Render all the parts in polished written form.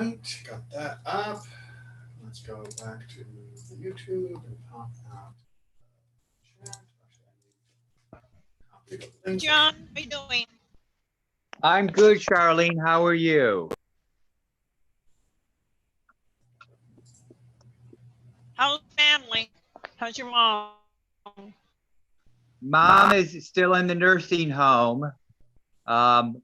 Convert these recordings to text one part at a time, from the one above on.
right, got that up. Let's go back to the YouTube and pop out chat. Copy the Hey, link. John, how you doing? I'm good, Charlene. How are you? How's family? How's your mom? Mom is still in the nursing home. And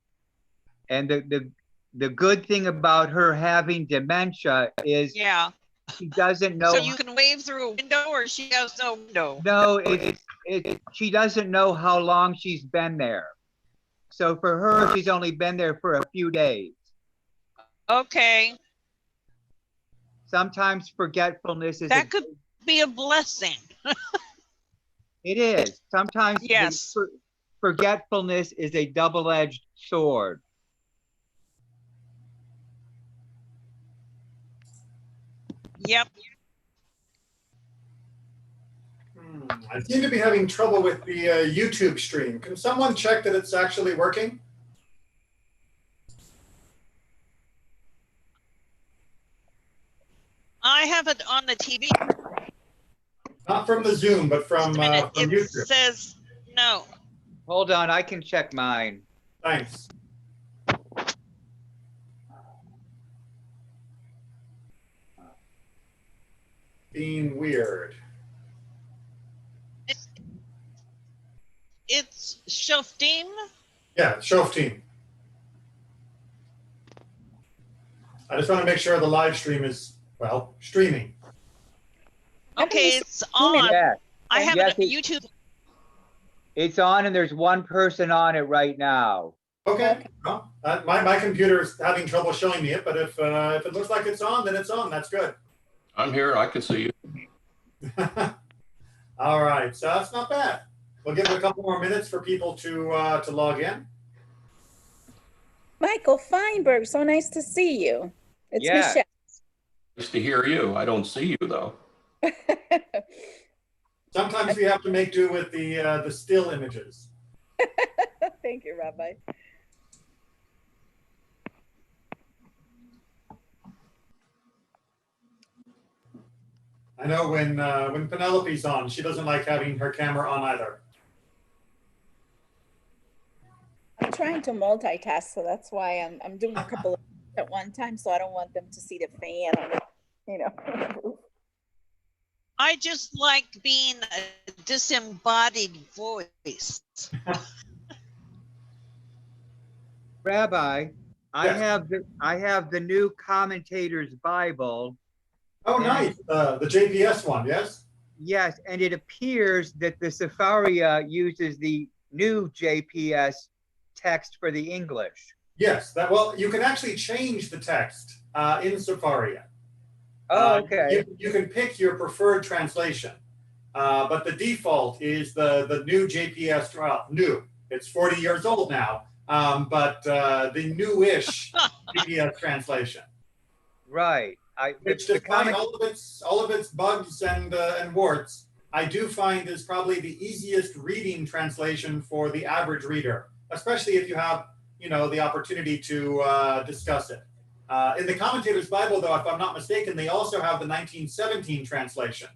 the good thing about her having dementia is Yeah. she doesn't know. So you can wave through a window, or she has no window? No, she doesn't know how long she's been there. So for her, she's only been there for a few days. Okay. Sometimes forgetfulness is That could be a blessing. it is. Sometimes Yes. forgetfulness is a double-edged sword. Yep. I seem to be having trouble with the YouTube stream. Can someone check that it's actually working? I have it on the TV. Not from the Zoom, but from, Just a minute. from It YouTube. says no. Hold on, I can check mine. Thanks. Being weird. It's Shoftim. Yeah, Shoftim. I just want to make sure the live stream is, well, streaming. Okay, it's on. Yes, I have yes, it on YouTube. it's on, and there's one person on it right now. Okay. Well, my computer is having trouble showing me it, but if it looks like it's on, then it's on. That's good. I'm here. I can see you. All right, so that's not bad. We'll give it a couple more minutes for people to log in. Michael Feinberg, so nice to see you. It's Yeah. Michelle. Nice to hear you. I don't see you though. Sometimes we have to make do with the still images. Thank you, Rabbi. I know when Penelope's on, she doesn't like having her camera on either. I'm trying to multitask, so that's why I'm doing a couple of things at one time, so I don't want them to see the fan on the, you know. I just like being a disembodied voice. Rabbi, Yes. I have the new Commentator's Bible. Oh, nice. The JPS one, yes? Yes, and it appears that the Sepharia uses the new JPS text for the English. Yes. Well, you can actually change the text in Sepharia. Oh, okay. You can pick your preferred translation, but the default is the new JPS. Well, new. It's 40 years old now, but the newish JPS translation. Right. Which, despite all of its bugs and warts, I do find is probably the easiest reading translation for the average reader, especially if you have, the opportunity to discuss it. In the Commentator's Bible, though, if I'm not mistaken, they also have the 1917 translation.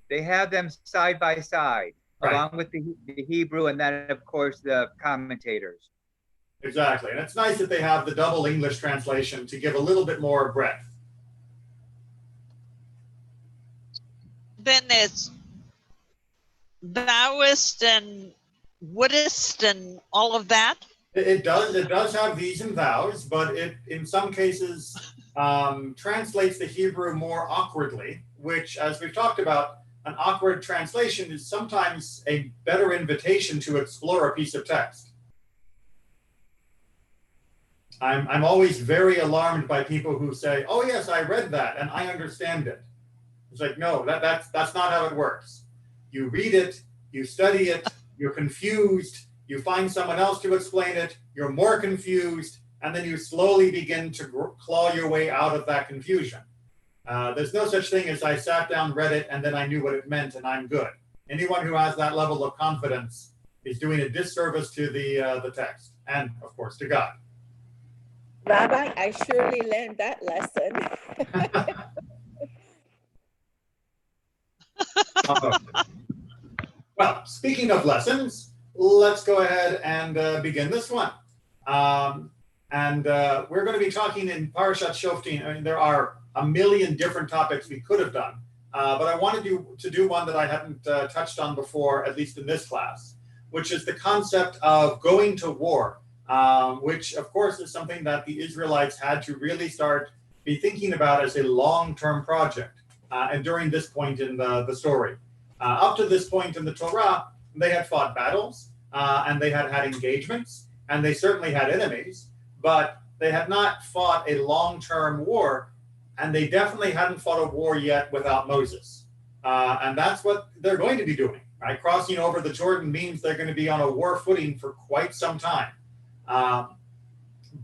They have them side by side, Right. along with the Hebrew, and then, of course, the commentators. Exactly. And it's nice that they have the double English translation to give a little bit more breadth. Then there's Taoist and Buddhist and all of that. It does have these and thous, but it in some cases translates the Hebrew more awkwardly, which, as we've talked about, an awkward translation is sometimes a better invitation to explore a piece of text. I'm always very alarmed by people who say, "Oh yes, I read that and I understand it." It's like, no, that's not how it works. You read it, you study it, you're confused, you find someone else to explain it, you're more confused, and then you slowly begin to claw your way out of that confusion. There's no such thing as I sat down, read it, and then I knew what it meant and I'm good. Anyone who has that level of confidence is doing a disservice to the text and, of course, to God. Rabbi, I surely learned that lesson. Well, speaking of lessons, let's go ahead and begin this one. We're going to be talking in Parashat Shoftim. I mean, there are a million different topics we could have done, but I wanted to do one that I hadn't touched on before, at least in this class, which is the concept of going to war, which of course is something that the Israelites had to really start be thinking about as a long-term project. And during this point in the story. Up to this point in the Torah, they had fought battles, and they had had engagements, and they certainly had enemies, but they had not fought a long-term war, and they definitely hadn't fought a war yet without Moses. And that's what they're going to be doing, right? Crossing over the Jordan means they're going to be on a war footing for quite some time.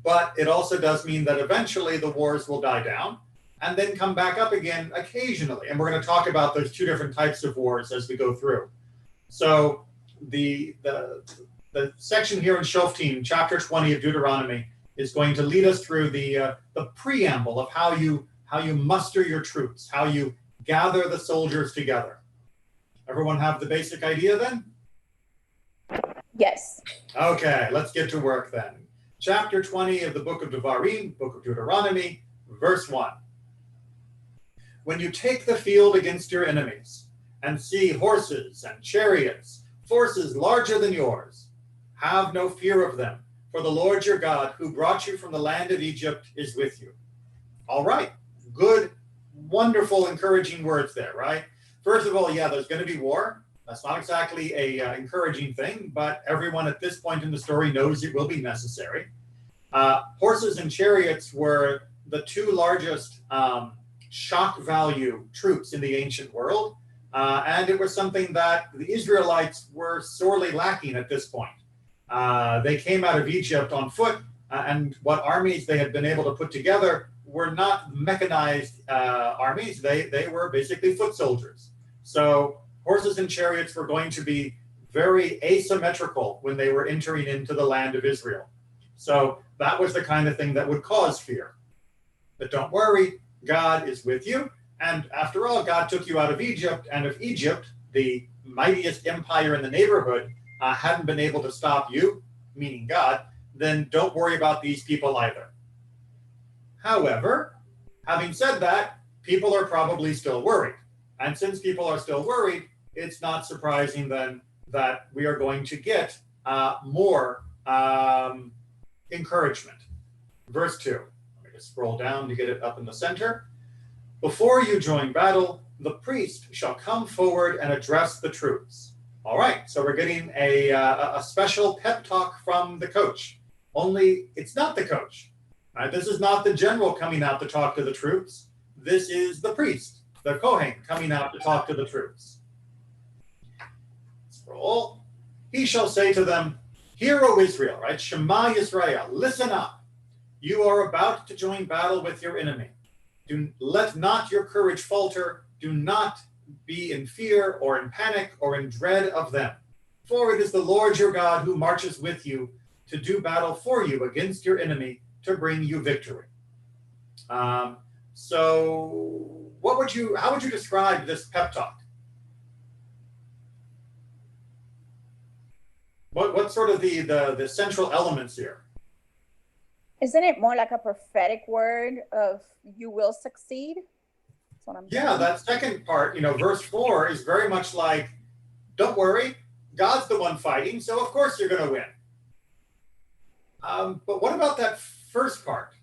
But it also does mean that eventually the wars will die down, and then come back up again occasionally. And we're going to talk about those two different types of wars as we go through. So the section here in Shoftim, chapter 20 of Deuteronomy, is going to lead us through the preamble of how you muster your troops, how you gather the soldiers together. Everyone have the basic idea then? Yes. Okay, let's get to work then. Chapter 20 of the book of Devarim, book of Deuteronomy, verse 1. When you take the field against your enemies and see horses and chariots, forces larger than yours, have no fear of them, for the Lord your God, who brought you from the land of Egypt, is with you. All right, good, wonderful, encouraging words there, right? First of all, yeah, there's going to be war. That's not exactly a encouraging thing, but everyone at this point in the story knows it will be necessary. Horses and chariots were the two largest shock value troops in the ancient world. And it was something that the Israelites were sorely lacking at this point. They came out of Egypt on foot, and what armies they had been able to put together were not mechanized armies. They were basically foot soldiers. So horses and chariots were going to be very asymmetrical when they were entering into the land of Israel. So that was the kind of thing that would cause fear. But don't worry, God is with you. And after all, God took you out of Egypt, and if Egypt, the mightiest empire in the neighborhood, hadn't been able to stop you, meaning God, then don't worry about these people either. However, having said that, people are probably still worried. And since people are still worried, it's not surprising then that we are going to get more encouragement. Verse 2. Let me just scroll down to get it up in the center. Before you join battle, the priest shall come forward and address the troops. All right, so we're getting a special pep talk from the coach. Only it's not the coach. Right? This is not the general coming out to talk to the troops. This is the priest, the Kohen, coming out to talk to the troops. Scroll. He shall say to them, "Hear, O Israel," right? Shema Yisrael, listen up. You are about to join battle with your enemy. Let not your courage falter. Do not be in fear or in panic or in dread of them. For it is the Lord your God who marches with you to do battle for you against your enemy to bring you victory. So how would you describe this pep talk? What's sort of the central elements here? Isn't it more like a prophetic word of you will succeed? That's what I'm Yeah, thinking. that second part, verse 4 is very much like, don't worry, God's the one fighting, so of course you're going to win. But what about that first part?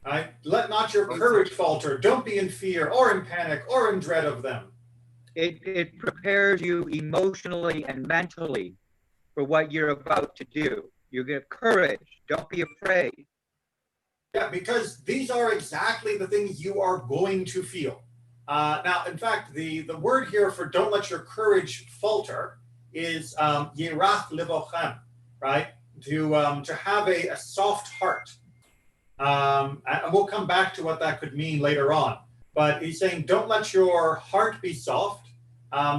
Right? Let not your courage falter. Don't be in fear or in panic or in dread of them. It prepares you emotionally and mentally for what you're about to do. You get courage. Don't be afraid. Yeah, because these are exactly the things you are going to feel. Now, in fact, the word here for don't let your courage falter is yirach livochem, right? To have a soft heart. And we'll come back to what that could mean later on. But he's saying, don't let your heart be soft.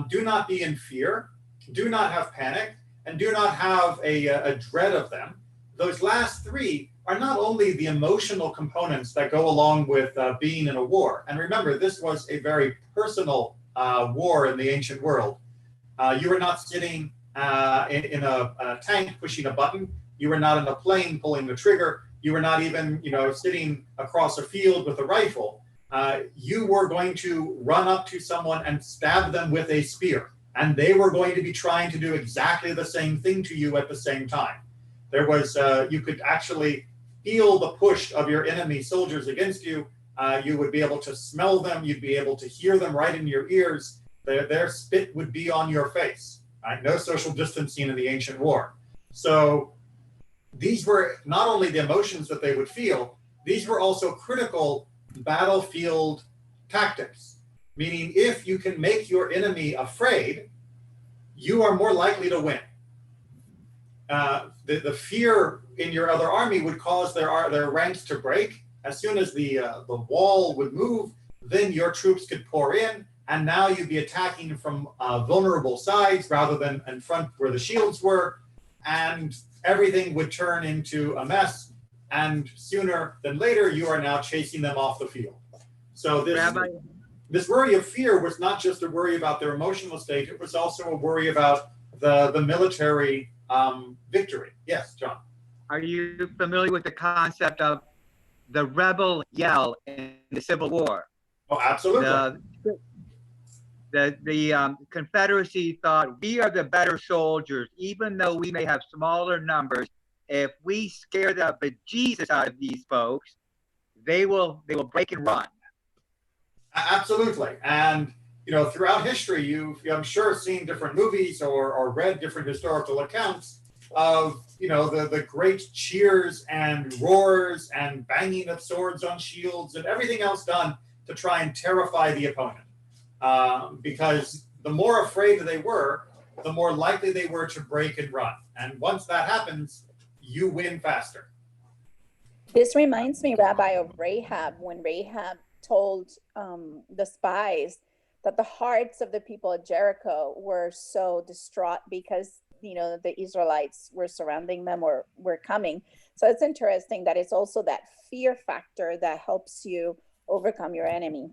Do not be in fear. Do not have panic. and do not have a dread of them. Those last three are not only the emotional components that go along with being in a war. And remember, this was a very personal war in the ancient world. You were not sitting in a tank pushing a button. You were not in a plane pulling the trigger. You were not even, sitting across a field with a rifle. You were going to run up to someone and stab them with a spear. And they were going to be trying to do exactly the same thing to you at the same time. There was, you could actually feel the push of your enemy soldiers against you. You would be able to smell them. You'd be able to hear them right in your ears. Their spit would be on your face. Right? No social distancing in the ancient war. So these were not only the emotions that they would feel, these were also critical battlefield tactics. Meaning, if you can make your enemy afraid, you are more likely to win. The fear in your other army would cause their ranks to break. As soon as the wall would move, then your troops could pour in, and now you'd be attacking from vulnerable sides rather than in front where the shields were, and everything would turn into a mess. And sooner than later, you are now chasing them off the field. So this worry of fear was not just a worry about their emotional state; it was also a worry about the military victory. Yes, John. Are you familiar with the concept of the rebel yell in the Civil War? Oh, absolutely. The Confederacy thought, we are the better soldiers, even though we may have smaller numbers. If we scare the bejesus out of these folks, they will break and run. Absolutely. And throughout history, you've, I'm sure, seen different movies or read different historical accounts of the great cheers and roars and banging of swords on shields and everything else done to try and terrify the opponent. Because the more afraid they were, the more likely they were to break and run. And once that happens, you win faster. This reminds me, Rabbi, of Rahab, when Rahab told the spies that the hearts of the people of Jericho were so distraught because the Israelites were surrounding them or were coming. So it's interesting that it's also that fear factor that helps you overcome your enemy.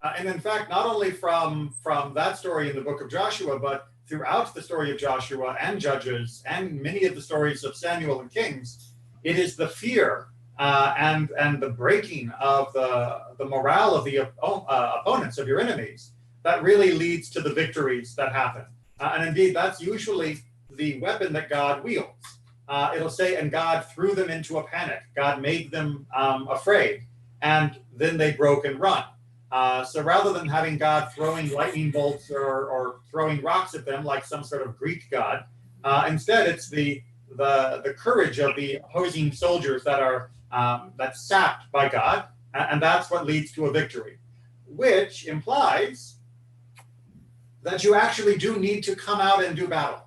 And in fact, not only from that story in the book of Joshua, but throughout the story of Joshua and Judges and many of the stories of Samuel and Kings, it is the fear and the breaking of the morale of the opponents of your enemies that really leads to the victories that happen. And indeed, that's usually the weapon that God wields. It'll say, and God threw them into a panic. God made them afraid, and then they broke and run. So rather than having God throwing lightning bolts or throwing rocks at them like some sort of Greek god, instead it's the courage of the opposing soldiers that are that's sapped by God, and that's what leads to a victory, which implies that you actually do need to come out and do battle.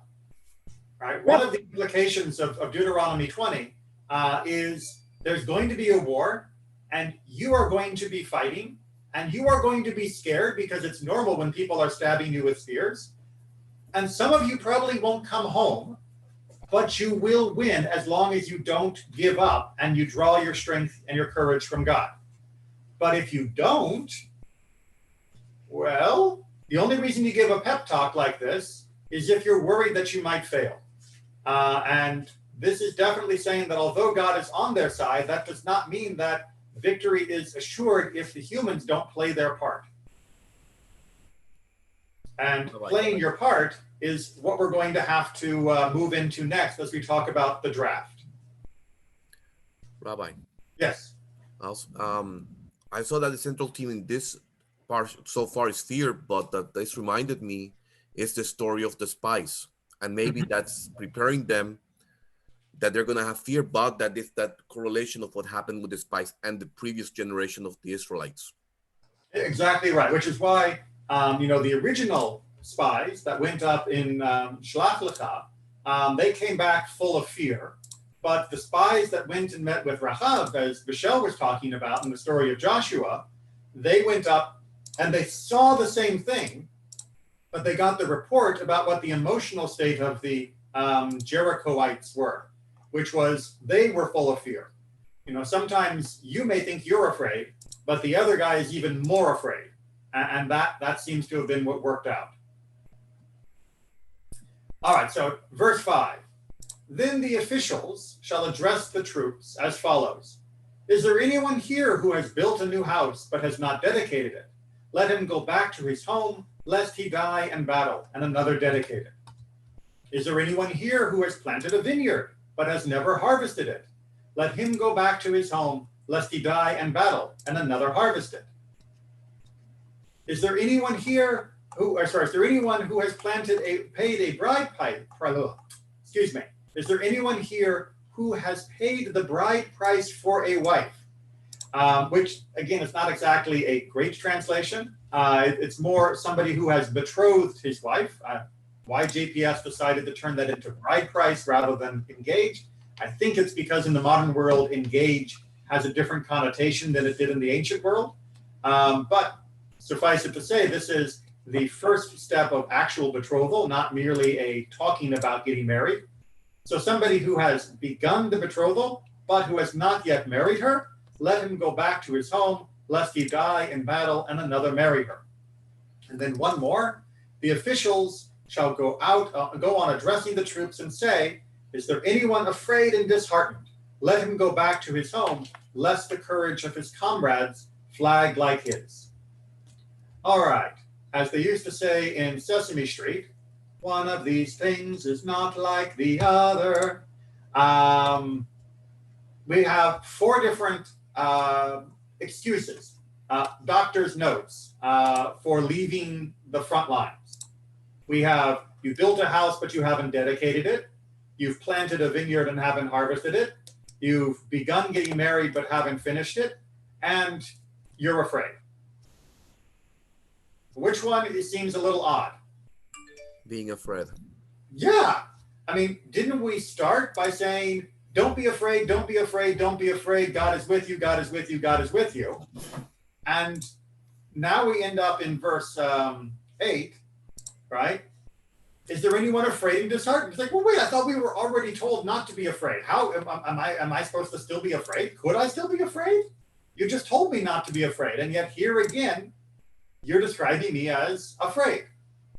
Right? One of the implications of Deuteronomy 20 is there's going to be a war, and you are going to be fighting, and you are going to be scared because it's normal when people are stabbing you with spears. And some of you probably won't come home, but you will win as long as you don't give up and you draw your strength and your courage from God. But if you don't, well, the only reason you give a pep talk like this is if you're worried that you might fail. And this is definitely saying that although God is on their side, that does not mean that victory is assured if the humans don't play their part. And playing your part is what we're going to have to move into next as we talk about the draft. Rabbi. Yes. I saw that the central theme in this part so far is fear, but that this reminded me is the story of the spies. And maybe that's preparing them that they're going to have fear, but that is that correlation of what happened with the spies and the previous generation of the Israelites. Exactly right, which is why, the original spies that went up in Shlach Lecha, they came back full of fear. But the spies that went and met with Rahab, as Michelle was talking about in the story of Joshua, they went up and they saw the same thing, but they got the report about what the emotional state of the Jerichoites were, which was they were full of fear. You know, sometimes you may think you're afraid, but the other guy is even more afraid. And that seems to have been what worked out. All right, so verse 5. Then the officials shall address the troops as follows. Is there anyone here who has built a new house but has not dedicated it? Let him go back to his home, lest he die in battle, and another dedicate it. Is there anyone here who has planted a vineyard but has never harvested it? Let him go back to his home, lest he die in battle, and another harvest it. Is there anyone here who, is there anyone who has paid a bride price? Is there anyone here who has paid the bride price for a wife? Which, again, is not exactly a great translation. It's more somebody who has betrothed his wife. Why JPS decided to turn that into bride price rather than engaged? I think it's because in the modern world, engage has a different connotation than it did in the ancient world. But suffice it to say, this is the first step of actual betrothal, not merely a talking about getting married. So somebody who has begun the betrothal, but who has not yet married her, let him go back to his home, lest he die in battle and another marry her. And then one more, the officials shall go on addressing the troops and say, is there anyone afraid and disheartened? Let him go back to his home, lest the courage of his comrades flag like his. All right, as they used to say in Sesame Street, one of these things is not like the other. We have 4 different excuses, doctor's notes for leaving the front lines. We have, you built a house, but you haven't dedicated it. You've planted a vineyard and haven't harvested it. You've begun getting married, but haven't finished it. And you're afraid. Which one seems a little odd? Being afraid. Yeah. I mean, didn't we start by saying, don't be afraid, don't be afraid, don't be afraid. God is with you, God is with you, God is with you. And now we end up in verse 8, right? Is there anyone afraid and disheartened? It's like, well, wait, I thought we were already told not to be afraid. How am I supposed to still be afraid? Could I still be afraid? You just told me not to be afraid. And yet here again, you're describing me as afraid,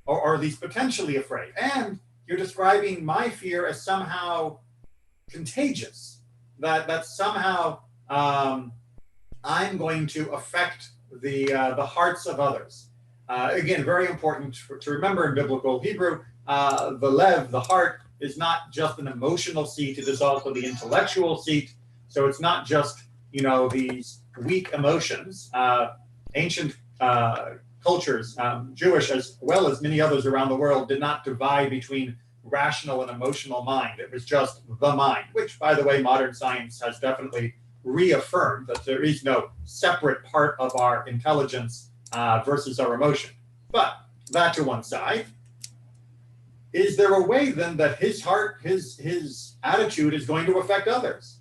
or at least potentially afraid. And you're describing my fear as somehow contagious, that somehow I'm going to affect the hearts of others. Again, very important to remember in biblical Hebrew, the lev, the heart, is not just an emotional seat, it is also the intellectual seat. So it's not just, these weak emotions. Ancient cultures, Jewish as well as many others around the world, did not divide between rational and emotional mind. It was just the mind, which, by the way, modern science has definitely reaffirmed that there is no separate part of our intelligence versus our emotion. But that to one side. Is there a way then that his heart, his attitude is going to affect others?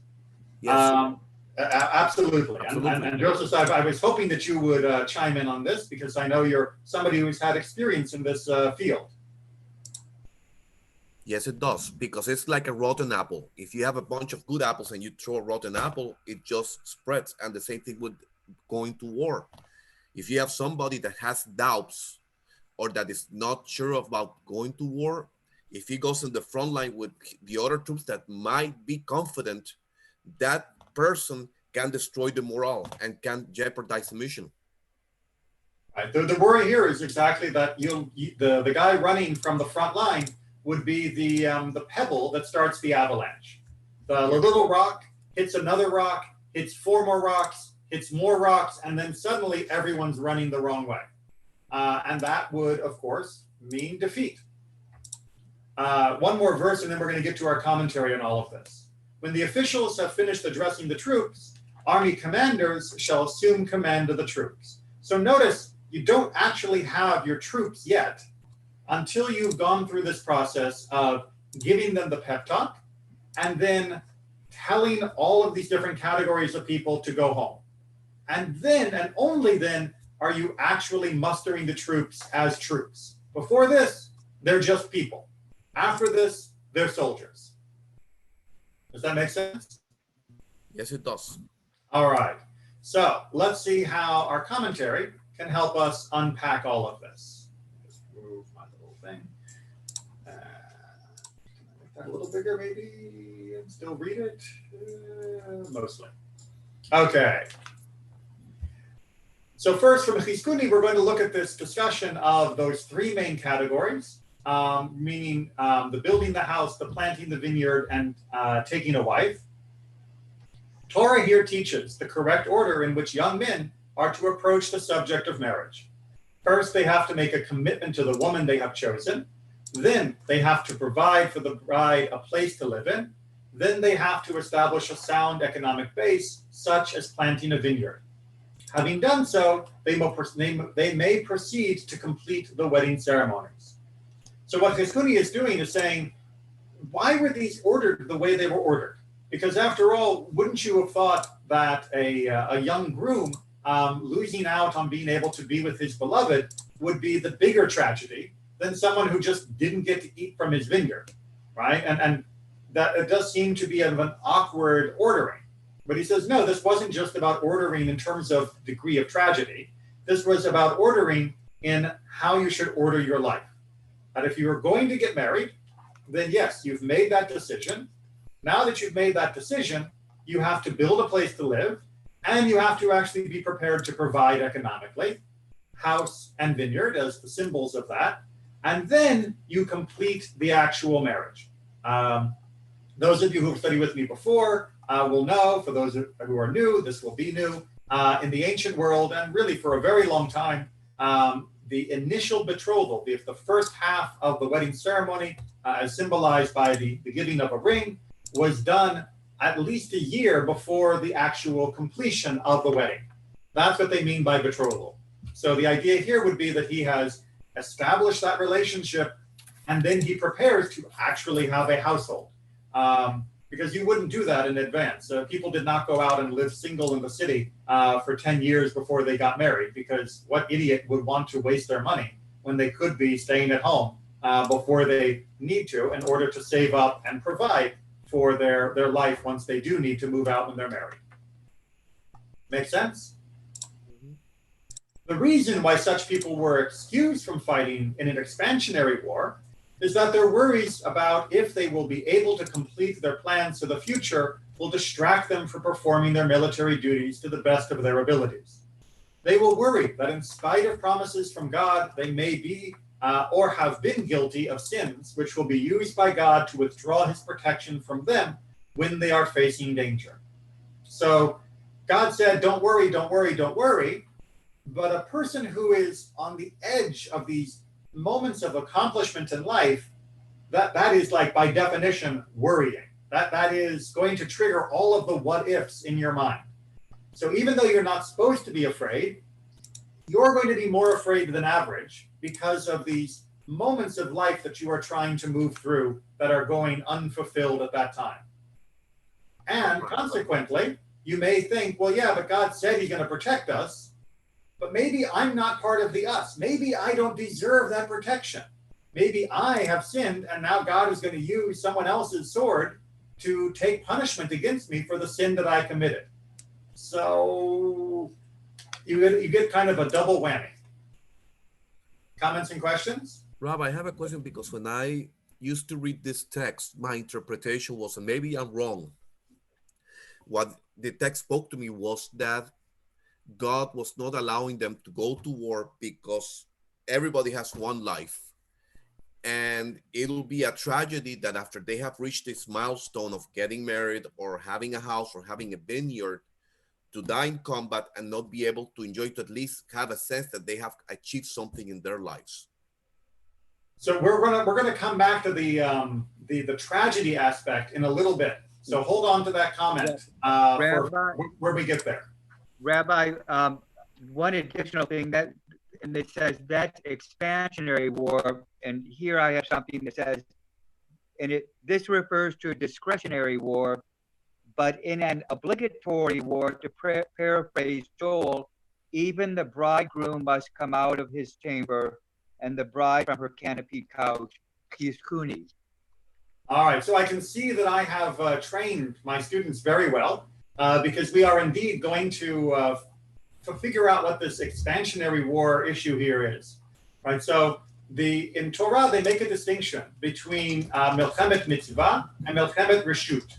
Yes. Absolutely. Absolutely. And Joseph, I was hoping that you would chime in on this, because I know you're somebody who's had experience in this field. Yes, it does, because it's like a rotten apple. If you have a bunch of good apples and you throw a rotten apple, it just spreads. And the same thing with going to war. If you have somebody that has doubts or that is not sure about going to war, if he goes in the front line with the other troops that might be confident, that person can destroy the morale and can jeopardize the mission. Right. The worry here is exactly that the guy running from the front line would be the pebble that starts the avalanche. The little rock hits another rock, hits 4 more rocks, hits more rocks, and then suddenly everyone's running the wrong way. And that would, of course, mean defeat. One more verse, and then we're going to get to our commentary on all of this. When the officials have finished addressing the troops, army commanders shall assume command of the troops. So notice, you don't actually have your troops yet until you've gone through this process of giving them the pep talk and then telling all of these different categories of people to go home. And then, and only then, are you actually mustering the troops as troops. Before this, they're just people. After this, they're soldiers. Does that make sense? Yes, it does. All right. So let's see how our commentary can help us unpack all of this. Just move my little thing. Can I make that a little bigger, maybe, and still read it? Mostly. Okay. So first, from Chizkuni, we're going to look at this discussion of those three main categories, meaning the building the house, the planting the vineyard, and taking a wife. Torah here teaches the correct order in which young men are to approach the subject of marriage. First, they have to make a commitment to the woman they have chosen. Then they have to provide for the bride a place to live in. Then they have to establish a sound economic base, such as planting a vineyard. Having done so, they may proceed to complete the wedding ceremonies. So what Chizkuni is doing is saying, why were these ordered the way they were ordered? Because after all, wouldn't you have thought that a young groom losing out on being able to be with his beloved would be the bigger tragedy than someone who just didn't get to eat from his vineyard, right? And that it does seem to be of an awkward ordering. But he says, no, this wasn't just about ordering in terms of degree of tragedy. This was about ordering in how you should order your life. That if you are going to get married, then yes, you've made that decision. Now that you've made that decision, you have to build a place to live, and you have to actually be prepared to provide economically, house and vineyard as the symbols of that, and then you complete the actual marriage. Those of you who have studied with me before will know, for those who are new, this will be new. In the ancient world, and really for a very long time, the initial betrothal, the first half of the wedding ceremony, as symbolized by the giving of a ring, was done at least a year before the actual completion of the wedding. That's what they mean by betrothal. So the idea here would be that he has established that relationship, and then he prepares to actually have a household. Because you wouldn't do that in advance. People did not go out and live single in the city for 10 years before they got married, because what idiot would want to waste their money when they could be staying at home before they need to, in order to save up and provide for their life once they do need to move out when they're married. Make sense? Mm-hmm. The reason why such people were excused from fighting in an expansionary war is that their worries about if they will be able to complete their plans for the future will distract them from performing their military duties to the best of their abilities. They will worry that in spite of promises from God, they may be or have been guilty of sins which will be used by God to withdraw his protection from them when they are facing danger. So God said, don't worry, don't worry, don't worry. But a person who is on the edge of these moments of accomplishment in life, that is like by definition worrying. That is going to trigger all of the what ifs in your mind. So even though you're not supposed to be afraid, you're going to be more afraid than average because of these moments of life that you are trying to move through that are going unfulfilled at that time. And consequently, you may think, well, yeah, but God said he's going to protect us, but maybe I'm not part of the us. Maybe I don't deserve that protection. Maybe I have sinned, and now God is going to use someone else's sword to take punishment against me for the sin that I committed. So you get kind of a double whammy. Comments and questions? Rob, I have a question, because when I used to read this text, my interpretation was, and maybe I'm wrong, what the text spoke to me was that God was not allowing them to go to war because everybody has one life. And it'll be a tragedy that after they have reached this milestone of getting married or having a house or having a vineyard, to die in combat and not be able to enjoy, to at least have a sense that they have achieved something in their lives. So we're gonna come back to the tragedy aspect in a little bit. So hold on to that comment for where we get there. Rabbi, one additional thing that, and it says that's expansionary war, and here I have something that says, and this refers to a discretionary war, but in an obligatory war, to paraphrase Joel, even the bridegroom must come out of his chamber and the bride from her canopied couch, Chizkuni. All right, so I can see that I have trained my students very well because we are indeed going to figure out what this expansionary war issue here is, right? So in Torah, they make a distinction between Milchemet Mitzvah and Milchemet Reshut.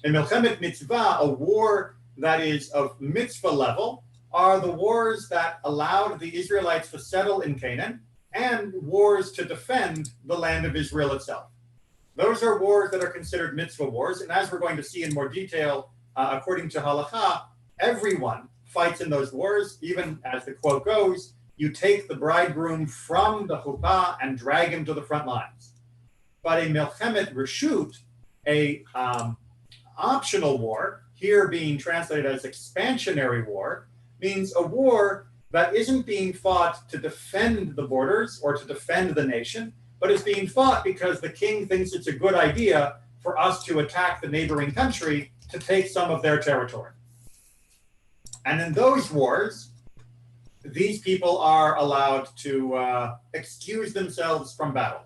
In Milchemet Mitzvah, a war that is of mitzvah level, are the wars that allowed the Israelites to settle in Canaan and wars to defend the land of Israel itself. Those are wars that are considered mitzvah wars. And as we're going to see in more detail, according to halakha, everyone fights in those wars. Even as the quote goes, you take the bridegroom from the chuppah and drag him to the front lines. But a Milchemet Reshut, a optional war, here being translated as expansionary war, means a war that isn't being fought to defend the borders or to defend the nation, but is being fought because the king thinks it's a good idea for us to attack the neighboring country to take some of their territory. And in those wars, these people are allowed to excuse themselves from battle.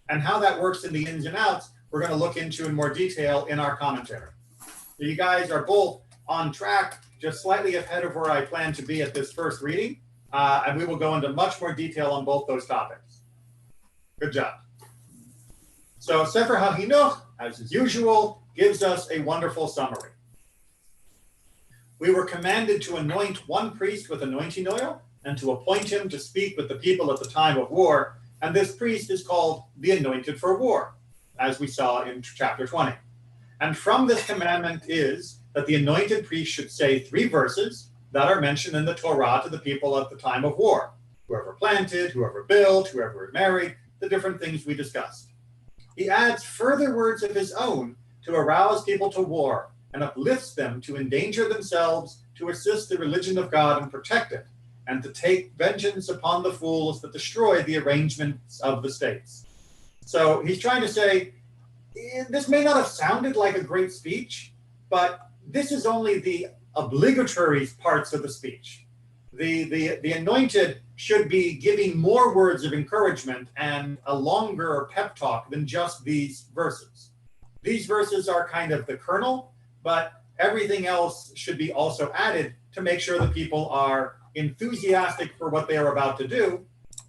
And how that works in the ins and outs, we're going to look into in more detail in our commentary. So you guys are both on track, just slightly ahead of where I plan to be at this first reading, and we will go into much more detail on both those topics. Good job. So Sefer HaChinuch, as is usual, gives us a wonderful summary. We were commanded to anoint one priest with anointing oil and to appoint him to speak with the people at the time of war, and this priest is called the anointed for war, as we saw in chapter 20. And from this commandment is that the anointed priest should say 3 verses that are mentioned in the Torah to the people at the time of war. Whoever planted, whoever built, whoever married, the different things we discussed. He adds further words of his own to arouse people to war and uplifts them to endanger themselves, to assist the religion of God and protect it, and to take vengeance upon the fools that destroy the arrangements of the states. So he's trying to say, this may not have sounded like a great speech, but this is only the obligatory parts of the speech. The anointed should be giving more words of encouragement and a longer pep talk than just these verses. These verses are kind of the kernel, but everything else should be also added to make sure that people are enthusiastic for what they are about to do,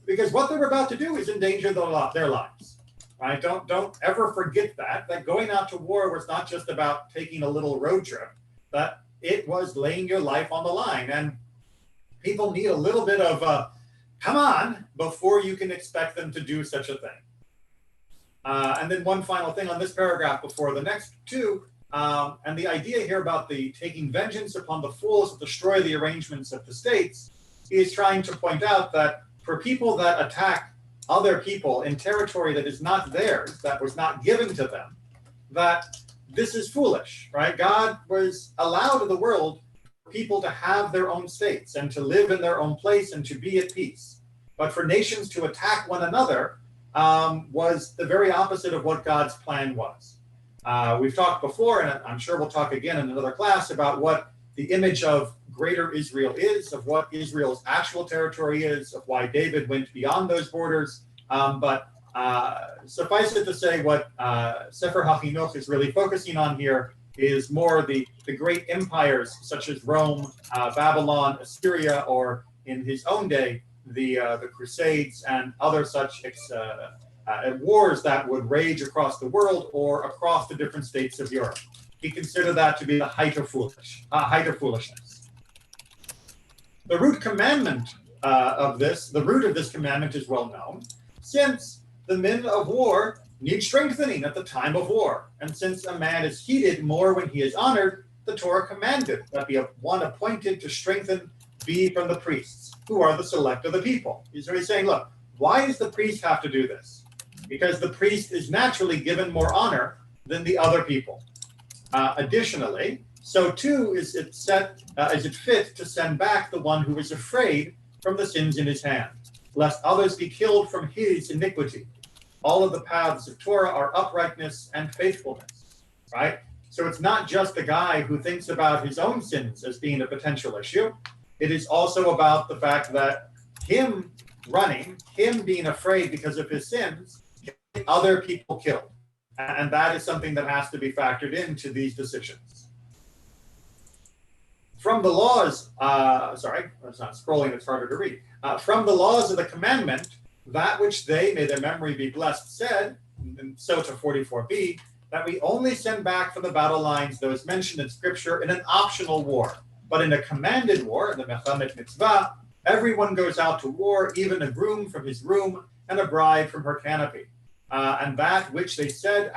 because what they're about to do is endanger their lives. Right? Don't ever forget that going out to war was not just about taking a little road trip, that it was laying your life on the line. And people need a little bit of come on before you can expect them to do such a thing. And then one final thing on this paragraph before the next two, and the idea here about the taking vengeance upon the fools that destroy the arrangements of the states, he is trying to point out that for people that attack other people in territory that is not theirs, that was not given to them, that this is foolish, right? God was allowed in the world for people to have their own states and to live in their own place and to be at peace. But for nations to attack one another was the very opposite of what God's plan was. We've talked before, and I'm sure we'll talk again in another class, about what the image of greater Israel is, of what Israel's actual territory is, of why David went beyond those borders. But suffice it to say, what Sefer HaChinuch is really focusing on here is more the great empires such as Rome, Babylon, Assyria, or in his own day, the Crusades and other such wars that would rage across the world or across the different states of Europe. He considered that to be the height of foolishness. The root commandment the root of this commandment is well known, since the men of war need strengthening at the time of war, and since a man is heated more when he is honored, the Torah commanded that the one appointed to strengthen be from the priests, who are the select of the people. He's already saying, look, why does the priest have to do this? Because the priest is naturally given more honor than the other people. Additionally, so too is it fit to send back the one who is afraid from the sins in his hand, lest others be killed from his iniquity. All of the paths of Torah are uprightness and faithfulness, right? So it's not just the guy who thinks about his own sins as being a potential issue. It is also about the fact that him running, him being afraid because of his sins, other people killed. And that is something that has to be factored into these decisions. From the laws, sorry, it's not scrolling, it's harder to read. From the laws of the commandment, that which they, may their memory be blessed, said, in Sota 44b, that we only send back from the battle lines those mentioned in scripture in an optional war. But in a commanded war, in the Mechamet Mitzvah, everyone goes out to war, even a groom from his room and a bride from her canopy. And that which they said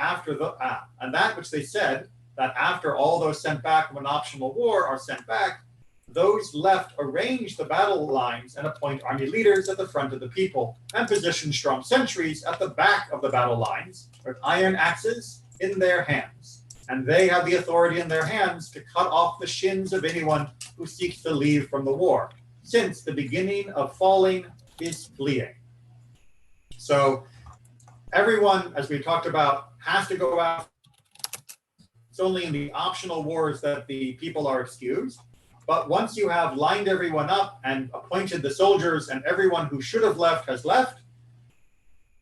that after all those sent back from an optional war are sent back, those left arrange the battle lines and appoint army leaders at the front of the people and position strong sentries at the back of the battle lines with iron axes in their hands. And they have the authority in their hands to cut off the shins of anyone who seeks to leave from the war, since the beginning of falling is fleeing. So everyone, as we talked about, has to go out. It's only in the optional wars that the people are excused. But once you have lined everyone up and appointed the soldiers and everyone who should have left has left,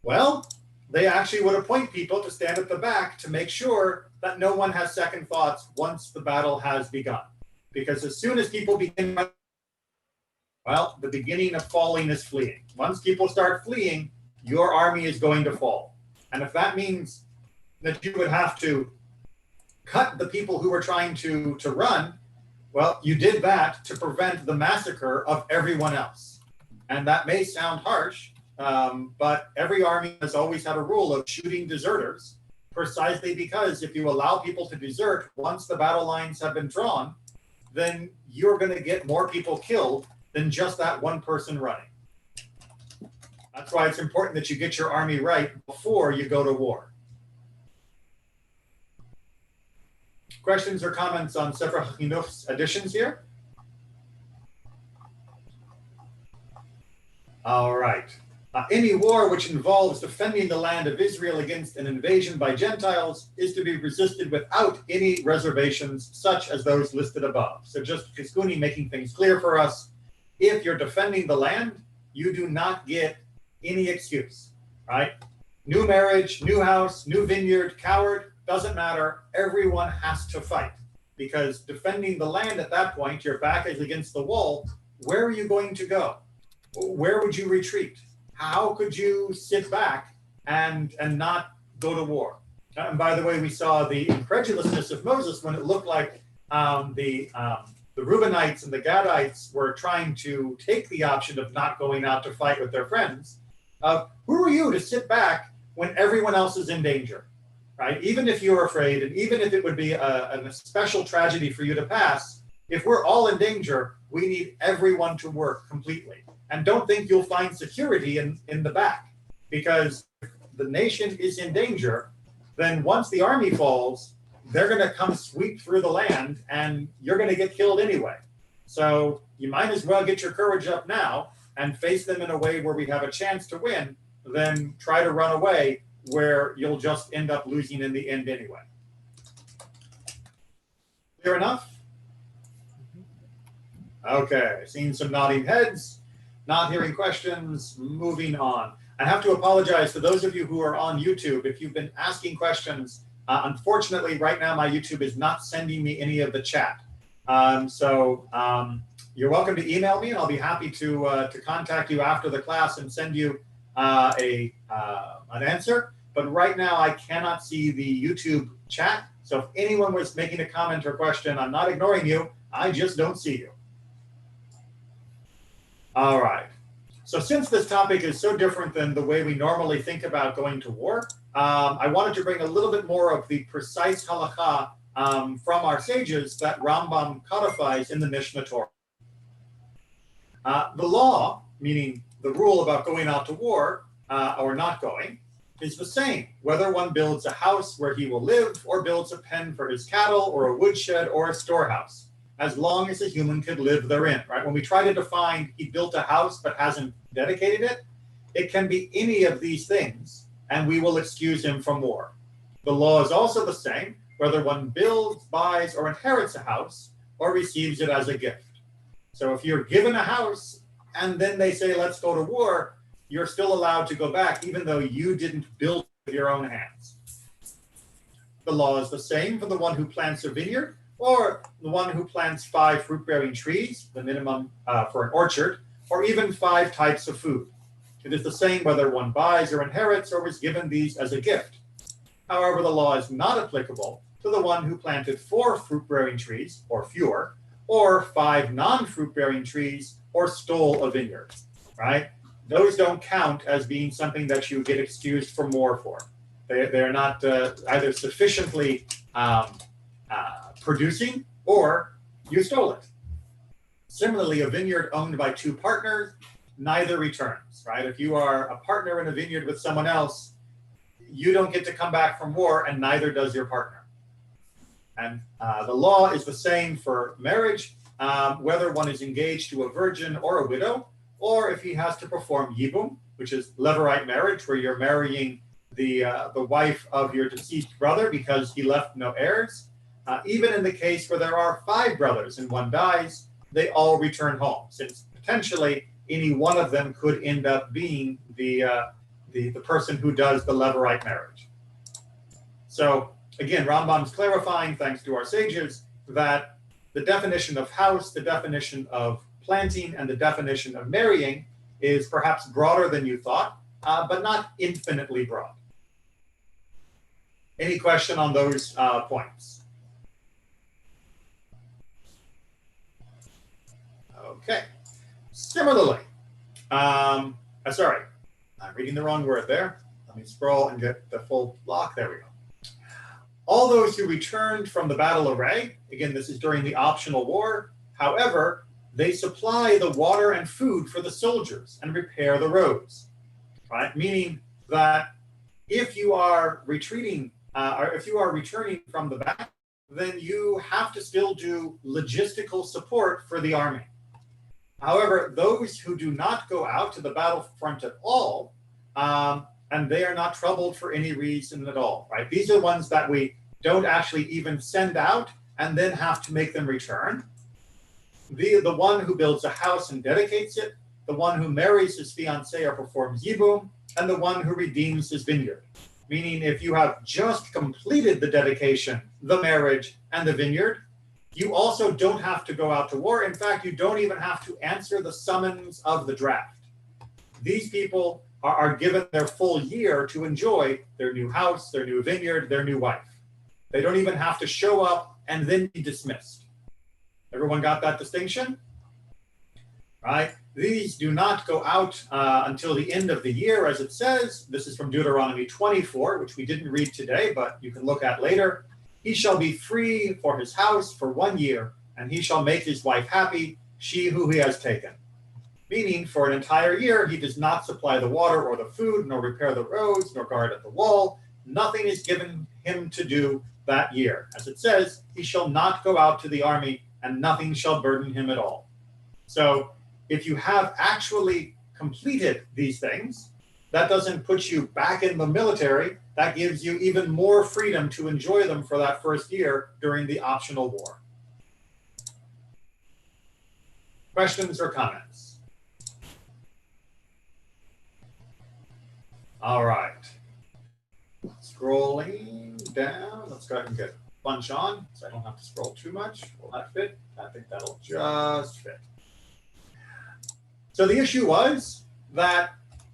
well, they actually would appoint people to stand at the back to make sure that no one has second thoughts once the battle has begun. Because as soon as people begin, well, the beginning of falling is fleeing. Once people start fleeing, your army is going to fall. And if that means that you would have to cut the people who were trying to run, well, you did that to prevent the massacre of everyone else. And that may sound harsh, but every army has always had a rule of shooting deserters, precisely because if you allow people to desert once the battle lines have been drawn, then you're going to get more people killed than just that one person running. That's why it's important that you get your army right before you go to war. Questions or comments on Sefer HaChinuch's additions here? All right. Any war which involves defending the land of Israel against an invasion by Gentiles is to be resisted without any reservations, such as those listed above. So just Kiskuni making things clear for us. If you're defending the land, you do not get any excuse, right? New marriage, new house, new vineyard, coward, doesn't matter. Everyone has to fight, because defending the land at that point, your back is against the wall. Where are you going to go? Where would you retreat? How could you sit back and not go to war? And by the way, we saw the incredulousness of Moses when it looked like the Reubenites and the Gadites were trying to take the option of not going out to fight with their friends. Who are you to sit back when everyone else is in danger, right? Even if you're afraid, and even if it would be a special tragedy for you to pass, if we're all in danger, we need everyone to work completely. And don't think you'll find security in the back, because if the nation is in danger, then once the army falls, they're going to come sweep through the land and you're going to get killed anyway. So you might as well get your courage up now and face them in a way where we have a chance to win, than try to run away where you'll just end up losing in the end anyway. Clear enough? Okay, seeing some nodding heads, not hearing questions, moving on. I have to apologize to those of you who are on YouTube. If you've been asking questions, unfortunately, right now my YouTube is not sending me any of the chat. You're welcome to email me, and I'll be happy to contact you after the class and send you an answer. But right now, I cannot see the YouTube chat. So if anyone was making a comment or question, I'm not ignoring you. I just don't see you. All right. So since this topic is so different than the way we normally think about going to war, I wanted to bring a little bit more of the precise halakha from our sages that Rambam codifies in the Mishnah Torah. The law, meaning the rule about going out to war or not going, is the same, whether one builds a house where he will live or builds a pen for his cattle or a woodshed or a storehouse, as long as a human could live therein, right? When we try to define he built a house but hasn't dedicated it, it can be any of these things, and we will excuse him from war. The law is also the same, whether one builds, buys, or inherits a house or receives it as a gift. So if you're given a house and then they say, let's go to war, you're still allowed to go back, even though you didn't build it with your own hands. the law is the same for the one who plants a vineyard or the one who plants 5 fruit-bearing trees, the minimum for an orchard, or even 5 types of food. It is the same whether one buys or inherits or was given these as a gift. However, the law is not applicable to the one who planted 4 fruit-bearing trees or fewer, or 5 non-fruit-bearing trees, or stole a vineyard, right? Those don't count as being something that you get excused for more for. They're not either sufficiently producing or you stole it. Similarly, a vineyard owned by 2 partners, neither returns, right? If you are a partner in a vineyard with someone else, you don't get to come back from war, and neither does your partner. And the law is the same for marriage, whether one is engaged to a virgin or a widow, or if he has to perform yibum, which is levirate marriage, where you're marrying the wife of your deceased brother because he left no heirs. Even in the case where there are 5 brothers and one dies, they all return home, since potentially any one of them could end up being the person who does the levirate marriage. So again, Rambam's clarifying, thanks to our sages, that the definition of house, the definition of planting, and the definition of marrying is perhaps broader than you thought, but not infinitely broad. Any question on those points? Okay. Similarly, sorry, I'm reading the wrong word there. Let me scroll and get the full block. There we go. All those who returned from the battle array, again, this is during the optional war, however, they supply the water and food for the soldiers and repair the roads, right? Meaning that if you are retreating, or if you are returning from the battle, then you have to still do logistical support for the army. However, those who do not go out to the battlefront at all, and they are not troubled for any reason at all, right? These are the ones that we don't actually even send out and then have to make them return. The one who builds a house and dedicates it, the one who marries his fiancée or performs yibum, and the one who redeems his vineyard. Meaning if you have just completed the dedication, the marriage, and the vineyard, you also don't have to go out to war. In fact, you don't even have to answer the summons of the draft. These people are given their full year to enjoy their new house, their new vineyard, their new wife. They don't even have to show up and then be dismissed. Everyone got that distinction? Right? These do not go out until the end of the year, as it says. This is from Deuteronomy 24, which we didn't read today, but you can look at later. He shall be free for his house for 1 year, and he shall make his wife happy, she who he has taken. Meaning, for an entire year, he does not supply the water or the food, nor repair the roads, nor guard at the wall. Nothing is given him to do that year. As it says, he shall not go out to the army, and nothing shall burden him at all. So, if you have actually completed these things, that doesn't put you back in the military. That gives you even more freedom to enjoy them for that first year during the optional war. Questions or comments? All right. Scrolling down. Let's go ahead and get a bunch on so I don't have to scroll too much. Will that fit? I think that'll just fit. So the issue was that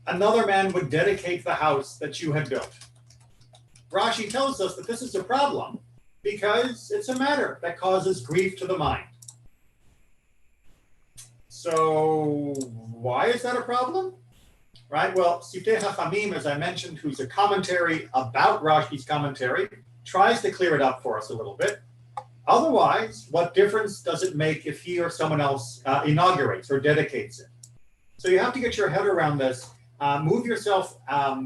another man would dedicate the house that you had built. Rashi tells us that this is a problem because it's a matter that causes grief to the mind. So why is that a problem? Right? Well, Siftei Chachamim, as I mentioned, who's a commentary about Rashi's commentary, tries to clear it up for us a little bit. Otherwise, what difference does it make if he or someone else inaugurates or dedicates it? So you have to get your head around this. Move yourself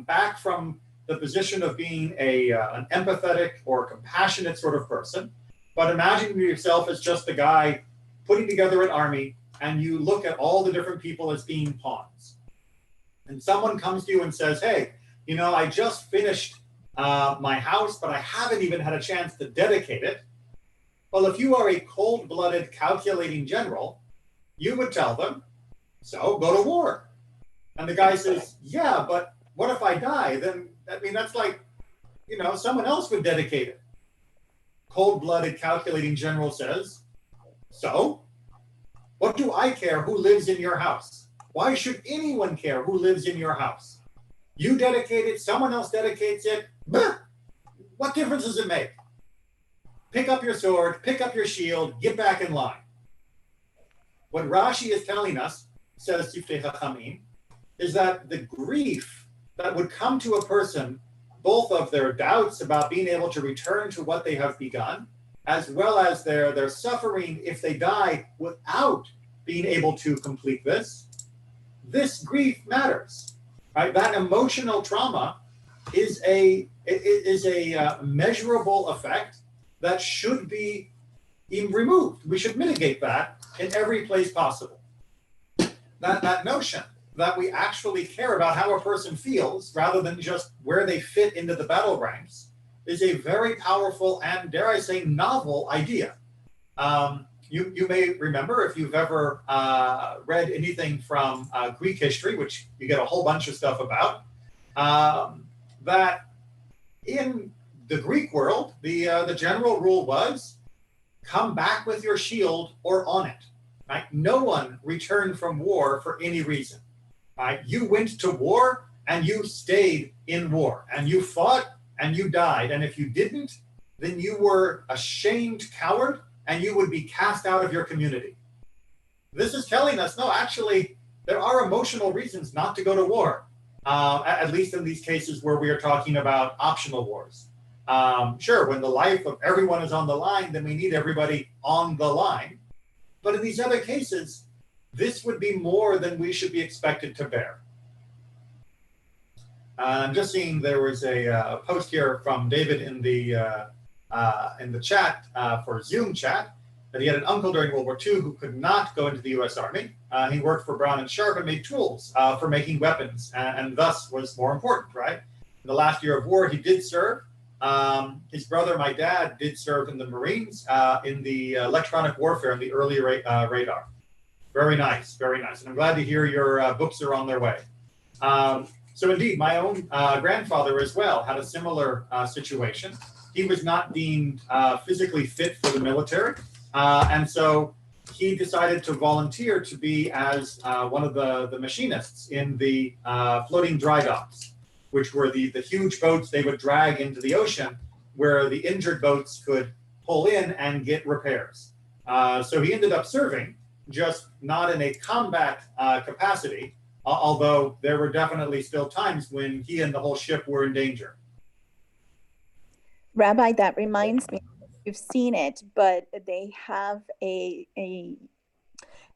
back from the position of being an empathetic or compassionate sort of person, but imagine yourself as just the guy putting together an army, and you look at all the different people as being pawns. And someone comes to you and says, hey, you know, I just finished my house, but I haven't even had a chance to dedicate it. Well, if you are a cold-blooded, calculating general, you would tell them, so go to war. And the guy says, yeah, but what if I die? Then, I mean, that's like, you know, someone else would dedicate it. cold-blooded, calculating general says, so what do I care who lives in your house? Why should anyone care who lives in your house? You dedicate it, someone else dedicates it. What difference does it make? Pick up your sword, pick up your shield, get back in line. What Rashi is telling us, says Siftei Chachamim, is that the grief that would come to a person, both of their doubts about being able to return to what they have begun, as well as their suffering if they die without being able to complete this grief matters. Right? That emotional trauma is a measurable effect that should be removed. We should mitigate that in every place possible. That notion that we actually care about how a person feels rather than just where they fit into the battle ranks is a very powerful and, dare I say, novel idea. You may remember, if you've ever read anything from Greek history, which you get a whole bunch of stuff about, that in the Greek world, the general rule was, come back with your shield or on it. Right? No one returned from war for any reason. Right? You went to war and you stayed in war, and you fought and you died. And if you didn't, then you were a shamed coward and you would be cast out of your community. This is telling us, no, actually, there are emotional reasons not to go to war, at least in these cases where we are talking about optional wars. Sure, when the life of everyone is on the line, then we need everybody on the line. But in these other cases, this would be more than we should be expected to bear. I'm just seeing there was a post here from David in the chat for Zoom chat that he had an uncle during World War II who could not go into the U.S. Army. He worked for Brown and Sharp and made tools for making weapons, and thus was more important, right? In the last year of war, he did serve. His brother, my dad, did serve in the Marines in the electronic warfare in the early radar. Very nice, very nice. And I'm glad to hear your books are on their way. So indeed, my own grandfather as well had a similar situation. He was not deemed physically fit for the military. And so he decided to volunteer to be as one of the machinists in the floating dry docks, which were the huge boats they would drag into the ocean where the injured boats could pull in and get repairs. So he ended up serving, just not in a combat capacity, although there were definitely still times when he and the whole ship were in danger. Rabbi, that reminds me, you've seen it, but they have a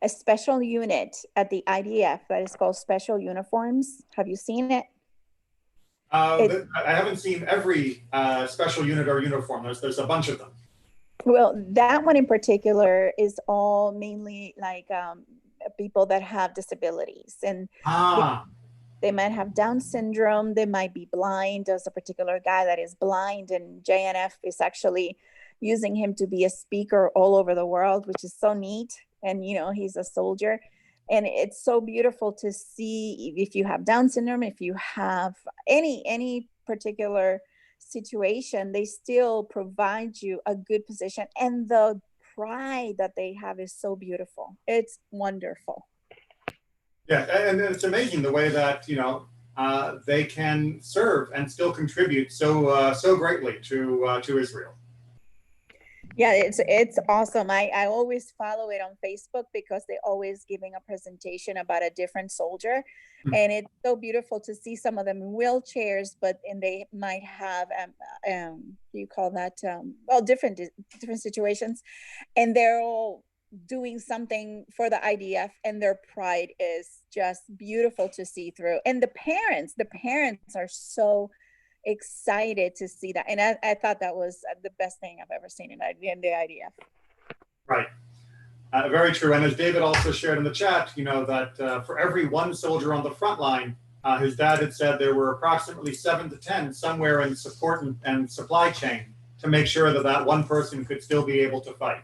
special unit at the IDF that is called Special Uniforms. Have you seen it? I haven't seen every special unit or uniform. There's a bunch of them. Well, that one in particular is all mainly like people that have disabilities, and they might have Down syndrome, they might be blind. There's a particular guy that is blind, and JNF is actually using him to be a speaker all over the world, which is so neat. And, you know, he's a soldier. And it's so beautiful to see if you have Down syndrome, if you have any particular situation, they still provide you a good position. And the pride that they have is so beautiful. It's wonderful. Yeah, and it's amazing the way that, you know, they can serve and still contribute so greatly to Israel. Yeah, it's awesome. I always follow it on Facebook because they're always giving a presentation about a different soldier. And it's so beautiful to see some of them in wheelchairs, and they might have, you call that, well, different situations. And they're all doing something for the IDF, and their pride is just beautiful to see through. And the parents are so excited to see that. And I thought that was the best thing I've ever seen in the IDF. Right. Very true. And as David also shared in the chat, you know, that for every one soldier on the front line, his dad had said there were approximately 7 to 10 somewhere in support and supply chain to make sure that one person could still be able to fight.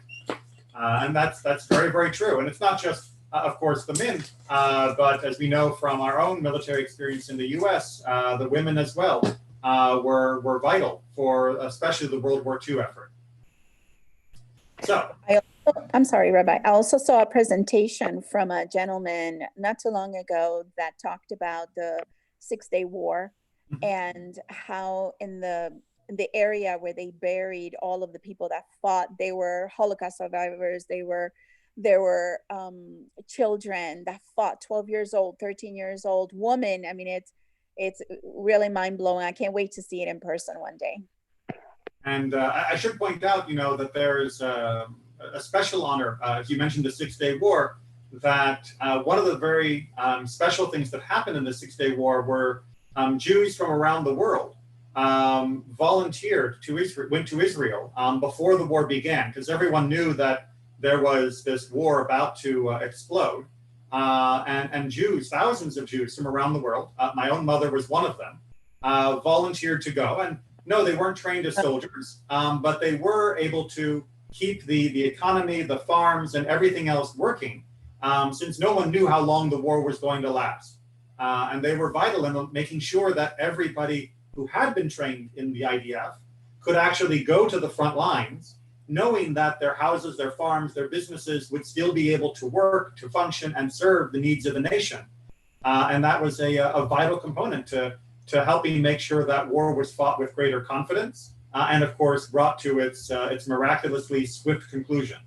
And that's very, very true. And it's not just, of course, the men, but as we know from our own military experience in the US, the women as well were vital for especially the World War II effort. So, I'm sorry, Rabbi. I also saw a presentation from a gentleman not too long ago that talked about the 6-Day War and how in the area where they buried all of the people that fought, they were Holocaust survivors. There were children that fought, 12 years old, 13 years old, women. I mean, it's really mind blowing. I can't wait to see it in person one day. and I should point out, that there's a special honor. As you mentioned, the 6-Day War, that one of the very special things that happened in the 6-Day War were Jews from around the world volunteered to Israel, went to Israel before the war began, because everyone knew that there was this war about to explode. And Jews, thousands of Jews from around the world, my own mother was one of them, volunteered to go. And no, they weren't trained as soldiers, but they were able to keep the economy, the farms, and everything else working, since no one knew how long the war was going to last. And they were vital in making sure that everybody who had been trained in the IDF could actually go to the front lines, knowing that their houses, their farms, their businesses would still be able to work, to function, and serve the needs of the nation. And that was a vital component to helping make sure that war was fought with greater confidence, and of course brought to its miraculously swift conclusion.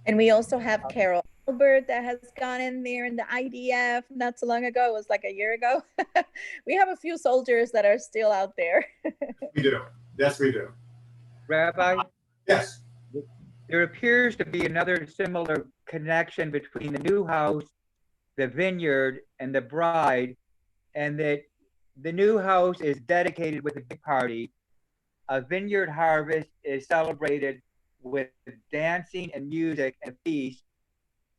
And we also have Carol Albert that has gone in there in the IDF not so long ago. It was like a year ago. We have a few soldiers that are still out there. We do. Yes, we do. Rabbi, Yes. there appears to be another similar connection between the new house, the vineyard, and the bride, and that the new house is dedicated with a big party. A vineyard harvest is celebrated with dancing and music and feast,